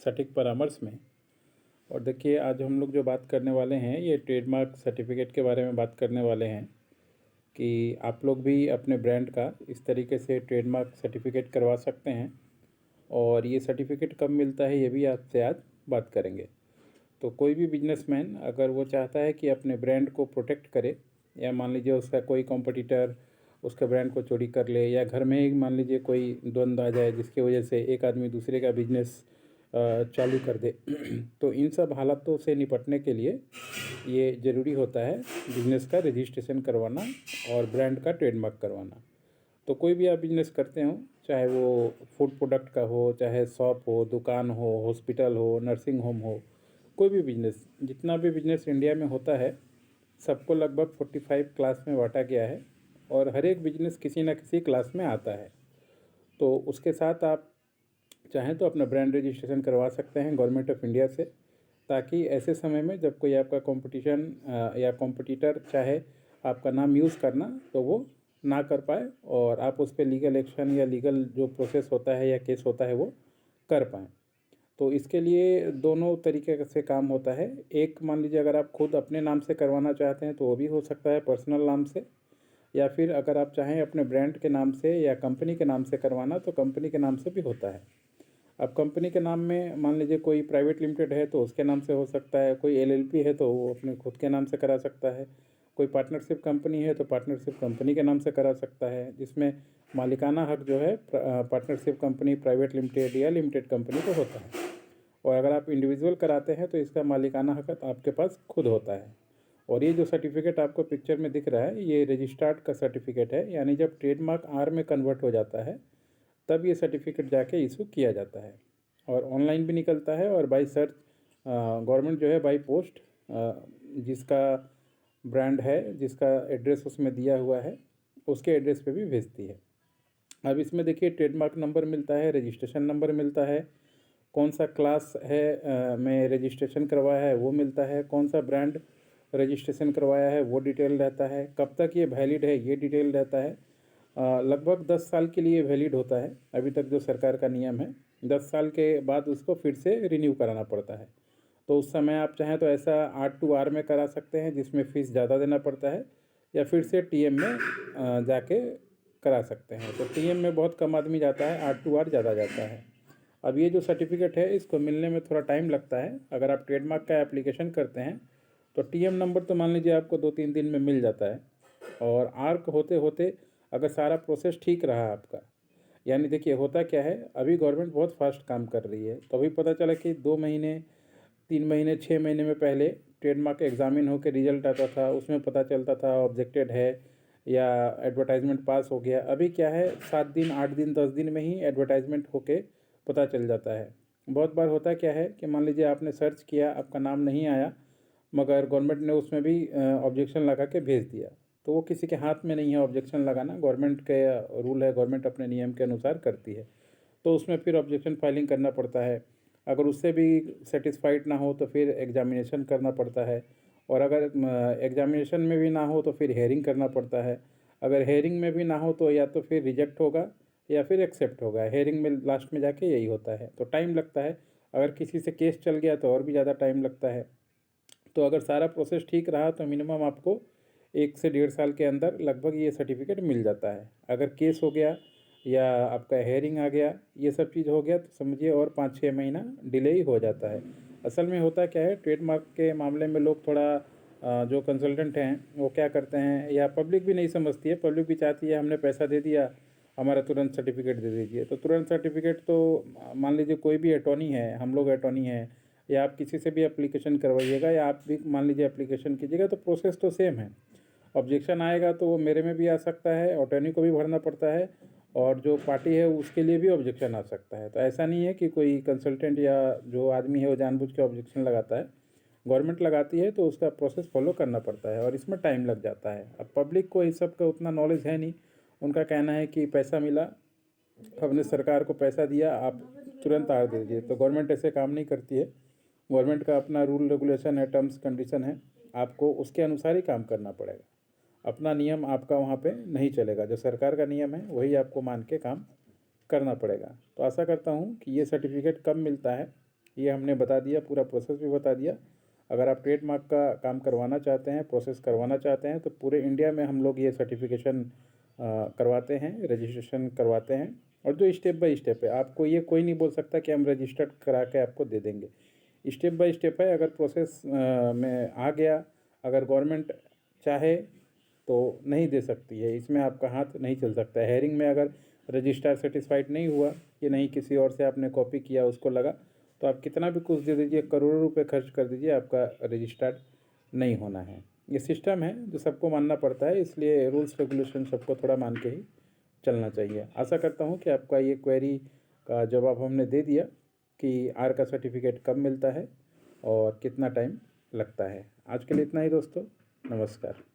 सटीक परामर्श में। और देखिए, आज हम लोग जो बात करने वाले हैं ये ट्रेडमार्क सर्टिफिकेट के बारे में बात करने वाले हैं कि आप लोग भी अपने ब्रांड का इस तरीके से ट्रेडमार्क सर्टिफिकेट करवा सकते हैं। और ये सर्टिफिकेट कब मिलता है ये भी आपसे आज बात करेंगे। तो कोई भी बिजनेसमैन अगर वो चाहता है कि अपने ब्रांड को प्रोटेक्ट करे, या मान लीजिए उसका कोई कॉम्पिटिटर उसके ब्रांड को चोरी कर ले, या घर में ही मान लीजिए कोई द्वंद्व आ जाए जिसकी वजह से एक आदमी दूसरे का बिजनेस चालू कर दे तो इन सब हालातों से निपटने के लिए ये ज़रूरी होता है बिजनेस का रजिस्ट्रेशन करवाना और ब्रांड का ट्रेडमार्क करवाना। तो कोई भी आप बिजनेस करते हो, चाहे वो फूड प्रोडक्ट का हो, चाहे शॉप हो, दुकान हो, हॉस्पिटल हो, नर्सिंग होम हो, कोई भी बिजनेस, जितना भी बिजनेस इंडिया में होता है सबको लगभग 45 क्लास में बांटा गया है और हर एक बिजनेस किसी न किसी क्लास में आता है। तो उसके साथ आप चाहें तो अपना ब्रांड रजिस्ट्रेशन करवा सकते हैं गवर्नमेंट ऑफ इंडिया से, ताकि ऐसे समय में जब कोई आपका कंपटीशन या कॉम्पिटिटर चाहे आपका नाम यूज़ करना तो वो ना कर पाए और आप उस पर लीगल एक्शन या लीगल जो प्रोसेस होता है या केस होता है वो कर पाएँ। तो इसके लिए दोनों तरीके से काम होता है। एक, मान लीजिए अगर आप खुद अपने नाम से करवाना चाहते हैं तो वो भी हो सकता है पर्सनल नाम से, या फिर अगर आप चाहें अपने ब्रांड के नाम से या कंपनी के नाम से करवाना तो कंपनी के नाम से भी होता है। अब कंपनी के नाम में मान लीजिए कोई प्राइवेट लिमिटेड है तो उसके नाम से हो सकता है, कोई एलएलपी है तो वो अपने खुद के नाम से करा सकता है, कोई पार्टनरशिप कंपनी है तो पार्टनरशिप कंपनी के नाम से करा सकता है, जिसमें मालिकाना हक जो है पार्टनरशिप कंपनी, प्राइवेट लिमिटेड या लिमिटेड कंपनी को होता है। और अगर आप इंडिविजुअल कराते हैं तो इसका मालिकाना हक आपके पास खुद होता है। और ये जो सर्टिफिकेट आपको पिक्चर में दिख रहा है ये रजिस्टर्ड का सर्टिफिकेट है, यानी जब ट्रेडमार्क आर में कन्वर्ट हो जाता है तब ये सर्टिफिकेट जाके इशू किया जाता है। और ऑनलाइन भी निकलता है और बाई सर्च गवर्नमेंट जो है बाई पोस्ट जिसका ब्रांड है, जिसका एड्रेस उसमें दिया हुआ है, उसके एड्रेस पे भी भेजती है। अब इसमें देखिए ट्रेडमार्क नंबर मिलता है, रजिस्ट्रेशन नंबर मिलता है, कौन सा क्लास है में रजिस्ट्रेशन करवाया है वो मिलता है, कौन सा ब्रांड रजिस्ट्रेशन करवाया है वो डिटेल रहता है, कब तक ये वैलिड है ये डिटेल रहता है। लगभग 10 साल के लिए वैलिड होता है अभी तक जो सरकार का नियम है। 10 साल के बाद उसको फिर से रिन्यू कराना पड़ता है। तो उस समय आप चाहें तो ऐसा R2R में करा सकते हैं जिसमें फ़ीस ज़्यादा देना पड़ता है, या फिर से TM में जाके करा सकते हैं। तो TM में बहुत कम आदमी जाता है, R2R ज़्यादा जाता है। अब ये जो सर्टिफिकेट है इसको मिलने में थोड़ा टाइम लगता है। अगर आप ट्रेडमार्क का एप्लीकेशन करते हैं तो TM नंबर तो मान लीजिए आपको 2-3 दिन में मिल जाता है, और आर्क होते होते अगर सारा प्रोसेस ठीक रहा आपका, यानी देखिए होता क्या है, अभी गवर्नमेंट बहुत फास्ट काम कर रही है। तो अभी पता चला कि 2 महीने, 3 महीने, 6 महीने में पहले ट्रेडमार्क एग्जामिन होकर रिजल्ट आता था, उसमें पता चलता था ऑब्जेक्टेड है या एडवर्टाइजमेंट पास हो गया। अभी क्या है, 7 दिन, 8 दिन, 10 दिन में ही एडवर्टाइजमेंट होके पता चल जाता है। बहुत बार होता क्या है कि मान लीजिए आपने सर्च किया, आपका नाम नहीं आया, मगर गवर्नमेंट ने उसमें भी ऑब्जेक्शन लगा के भेज दिया। तो वो किसी के हाथ में नहीं है ऑब्जेक्शन लगाना, गवर्नमेंट के रूल है, गवर्नमेंट अपने नियम के अनुसार करती है। तो उसमें फिर ऑब्जेक्शन फाइलिंग करना पड़ता है। अगर उससे भी सेटिस्फाइड ना हो तो फिर एग्जामिनेशन करना पड़ता है, और अगर एग्जामिनेशन में भी ना हो तो फिर हेयरिंग करना पड़ता है। अगर हेयरिंग में भी ना हो तो या तो फिर रिजेक्ट होगा या फिर एक्सेप्ट होगा। हेयरिंग में लास्ट में जाके यही होता है, तो टाइम लगता है। अगर किसी से केस चल गया तो और भी ज़्यादा टाइम लगता है। तो अगर सारा प्रोसेस ठीक रहा तो मिनिमम आपको 1 से 1.5 साल के अंदर लगभग ये सर्टिफिकेट मिल जाता है। अगर केस हो गया या आपका हेयरिंग आ गया, ये सब चीज़ हो गया तो समझिए और 5-6 महीना डिले ही हो जाता है। असल में होता क्या है, ट्रेडमार्क के मामले में लोग थोड़ा जो कंसल्टेंट हैं वो क्या करते हैं, या पब्लिक भी नहीं समझती है, पब्लिक भी चाहती है हमने पैसा दे दिया, हमारा तुरंत सर्टिफिकेट दे दीजिए। तो तुरंत सर्टिफिकेट तो मान लीजिए कोई भी अटॉर्नी है, हम लोग अटॉर्नी हैं, या आप किसी से भी एप्लीकेशन करवाइएगा या आप भी मान लीजिए एप्लीकेशन कीजिएगा तो प्रोसेस तो सेम है। ऑब्जेक्शन आएगा तो वो मेरे में भी आ सकता है, अटॉर्नी को भी भरना पड़ता है, और जो पार्टी है उसके लिए भी ऑब्जेक्शन आ सकता है। तो ऐसा नहीं है कि कोई कंसल्टेंट या जो आदमी है वो जानबूझ के ऑब्जेक्शन लगाता है। गवर्नमेंट लगाती है तो उसका प्रोसेस फॉलो करना पड़ता है और इसमें टाइम लग जाता है। अब पब्लिक को इस सब का उतना नॉलेज है नहीं, उनका कहना है कि पैसा मिला, हमने सरकार को पैसा दिया, आप तुरंत आर दे दीजिए। तो गवर्नमेंट ऐसे काम नहीं करती है। गवर्नमेंट का अपना रूल रेगुलेशन है, टर्म्स कंडीशन है, आपको उसके अनुसार ही काम करना पड़ेगा। अपना नियम आपका वहाँ पे नहीं चलेगा, जो सरकार का नियम है वही आपको मान के काम करना पड़ेगा। तो आशा करता हूँ कि ये सर्टिफिकेट कब मिलता है ये हमने बता दिया, पूरा प्रोसेस भी बता दिया। अगर आप ट्रेडमार्क का काम करवाना चाहते हैं, प्रोसेस करवाना चाहते हैं, तो पूरे इंडिया में हम लोग ये सर्टिफिकेशन करवाते हैं, रजिस्ट्रेशन करवाते हैं। और जो स्टेप बाय स्टेप है, आपको ये कोई नहीं बोल सकता कि हम रजिस्टर्ड करा के आपको दे देंगे। स्टेप बाय स्टेप है। अगर प्रोसेस में आ गया, अगर गवर्नमेंट चाहे तो नहीं दे सकती है, इसमें आपका हाथ नहीं चल सकता है। हेयरिंग में अगर रजिस्ट्रार सेटिस्फाइड नहीं हुआ कि नहीं किसी और से आपने कॉपी किया, उसको लगा, तो आप कितना भी कुछ दे दीजिए, करोड़ों रुपए खर्च कर दीजिए, आपका रजिस्टर्ड नहीं होना है। ये सिस्टम है जो सबको मानना पड़ता है, इसलिए रूल्स रेगुलेशन सबको थोड़ा मान के ही चलना चाहिए। आशा करता हूँ कि आपका ये क्वेरी का जवाब हमने दे दिया कि आर का सर्टिफिकेट कब मिलता है और कितना टाइम लगता है। आज के लिए इतना ही दोस्तों, नमस्कार।